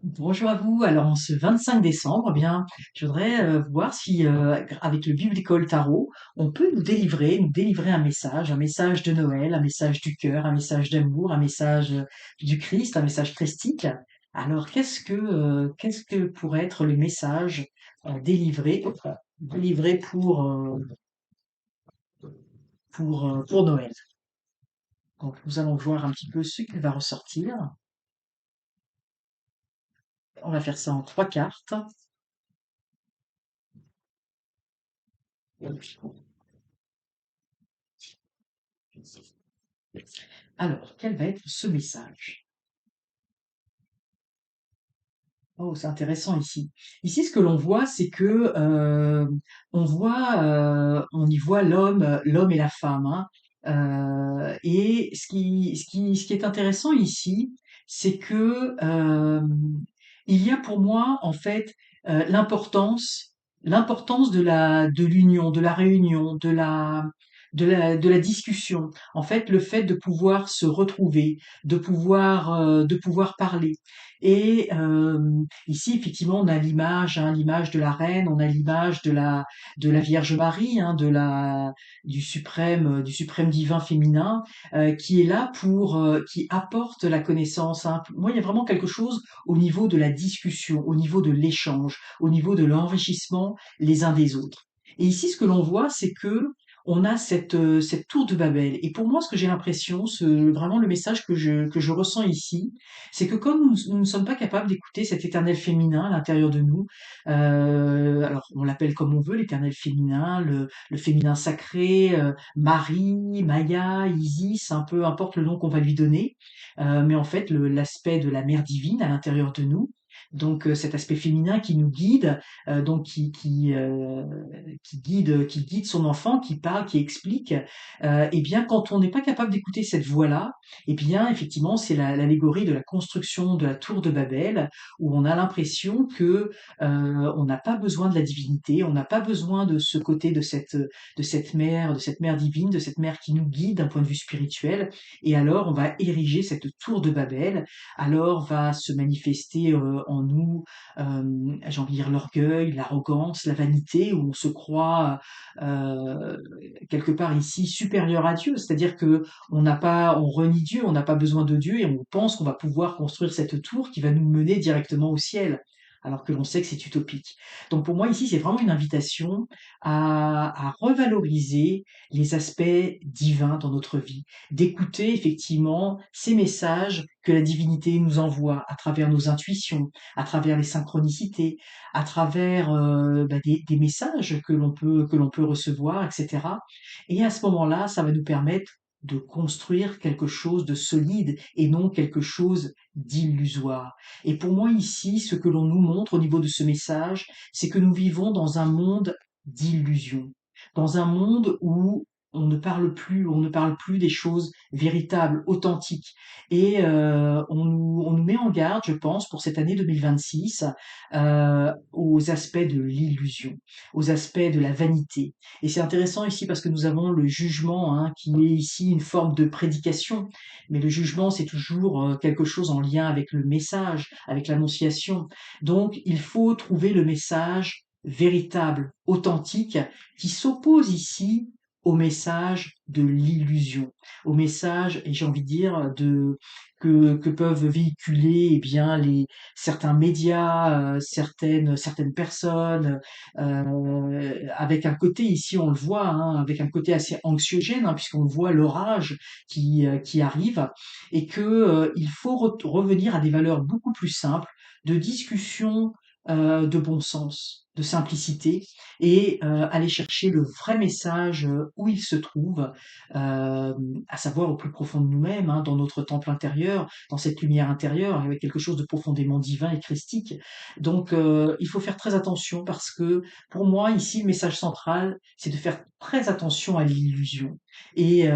Bonjour à vous. Alors, en ce 25 décembre, eh bien, je voudrais voir si, avec le Biblical Tarot, on peut nous délivrer un message de Noël, un message du cœur, un message d'amour, un message du Christ, un message christique. Alors, qu'est-ce que pourrait être le message délivré pour Noël? Donc, nous allons voir un petit peu ce qui va ressortir. On va faire ça en 3 cartes. Alors, quel va être ce message? Oh, c'est intéressant ici. Ici, ce que l'on voit, c'est que on y voit l'homme et la femme, hein. Et ce qui est intéressant ici, c'est que il y a pour moi en fait l'importance de l'union, de la réunion, de la discussion. En fait, le fait de pouvoir se retrouver, de pouvoir parler. Et ici, effectivement, on a l'image, hein, l'image de la reine, on a l'image de la Vierge Marie, hein, du suprême divin féminin, qui est là qui apporte la connaissance, hein. Moi, il y a vraiment quelque chose au niveau de la discussion, au niveau de l'échange, au niveau de l'enrichissement les uns des autres. Et ici, ce que l'on voit, c'est que on a cette tour de Babel. Et pour moi, ce que j'ai l'impression, vraiment le message que je ressens ici, c'est que comme nous ne sommes pas capables d'écouter cet éternel féminin à l'intérieur de nous, alors on l'appelle comme on veut, l'éternel féminin, le féminin sacré, Marie, Maya, Isis, un peu importe le nom qu'on va lui donner, mais en fait l'aspect de la mère divine à l'intérieur de nous. Donc cet aspect féminin qui nous guide, donc qui guide son enfant, qui parle, qui explique. Et bien quand on n'est pas capable d'écouter cette voix-là, eh bien, effectivement, c'est l'allégorie de la construction de la tour de Babel, où on a l'impression que on n'a pas besoin de la divinité, on n'a pas besoin de ce côté de cette mère divine, de cette mère qui nous guide d'un point de vue spirituel. Et alors, on va ériger cette tour de Babel. Alors va se manifester en nous, j'ai envie de dire l'orgueil, l'arrogance, la vanité, où on se croit quelque part ici supérieur à Dieu. C'est-à-dire que on renie Dieu, on n'a pas besoin de Dieu et on pense qu'on va pouvoir construire cette tour qui va nous mener directement au ciel, alors que l'on sait que c'est utopique. Donc pour moi ici, c'est vraiment une invitation à revaloriser les aspects divins dans notre vie, d'écouter effectivement ces messages que la divinité nous envoie à travers nos intuitions, à travers les synchronicités, à travers des messages que l'on peut recevoir, etc. Et à ce moment-là, ça va nous permettre de construire quelque chose de solide et non quelque chose d'illusoire. Et pour moi ici, ce que l'on nous montre au niveau de ce message, c'est que nous vivons dans un monde d'illusions, dans un monde où on ne parle plus des choses véritables, authentiques. Et on nous met en garde, je pense, pour cette année 2026, aux aspects de l'illusion, aux aspects de la vanité. Et c'est intéressant ici parce que nous avons le jugement, hein, qui est ici une forme de prédication. Mais le jugement, c'est toujours quelque chose en lien avec le message, avec l'annonciation. Donc, il faut trouver le message véritable, authentique, qui s'oppose ici au message de l'illusion, au message, et j'ai envie de dire, que peuvent véhiculer eh bien certains médias, certaines personnes, avec un côté ici on le voit, hein, avec un côté assez anxiogène, hein, puisqu'on voit l'orage qui arrive, et que il faut revenir à des valeurs beaucoup plus simples de discussion, de bon sens, de simplicité, et aller chercher le vrai message où il se trouve, à savoir au plus profond de nous-mêmes, hein, dans notre temple intérieur, dans cette lumière intérieure, avec quelque chose de profondément divin et christique. Donc, il faut faire très attention parce que, pour moi, ici, le message central, c'est de faire très attention à l'illusion et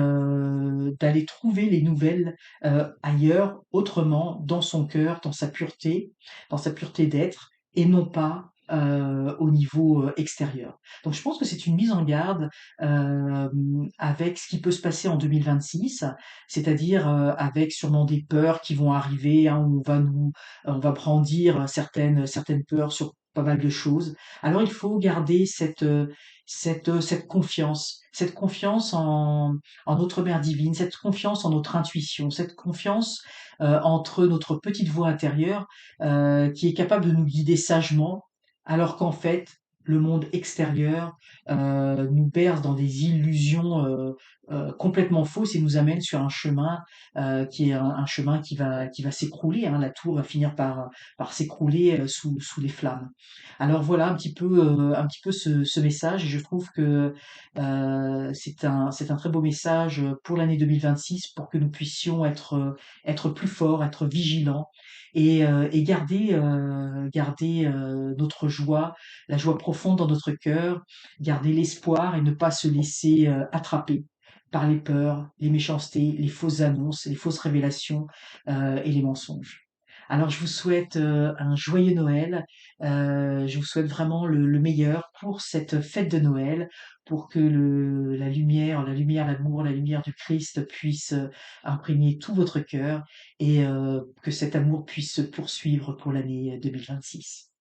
d'aller trouver les nouvelles ailleurs, autrement, dans son cœur, dans sa pureté d'être, et non pas au niveau, extérieur. Donc je pense que c'est une mise en garde, avec ce qui peut se passer en 2026, c'est-à-dire, avec sûrement des peurs qui vont arriver, hein, où on va brandir certaines peurs sur pas mal de choses. Alors il faut garder cette confiance en notre mère divine, cette confiance en notre intuition, cette confiance, entre notre petite voix intérieure, qui est capable de nous guider sagement, alors qu'en fait, le monde extérieur, nous berce dans des illusions, complètement fausses et nous amène sur un chemin, qui est un chemin qui va s'écrouler, hein. La tour va finir par s'écrouler, sous les flammes. Alors voilà un petit peu ce message et je trouve que, c'est un très beau message, pour l'année 2026 pour que nous puissions être plus forts, être vigilants et garder, notre joie, la joie profonde dans notre cœur, garder l'espoir et ne pas se laisser, attraper par les peurs, les méchancetés, les fausses annonces, les fausses révélations, et les mensonges. Alors je vous souhaite, un joyeux Noël, je vous souhaite vraiment le meilleur pour cette fête de Noël, pour que l'amour, la lumière du Christ puisse, imprégner tout votre cœur et que cet amour puisse se poursuivre pour l'année 2026.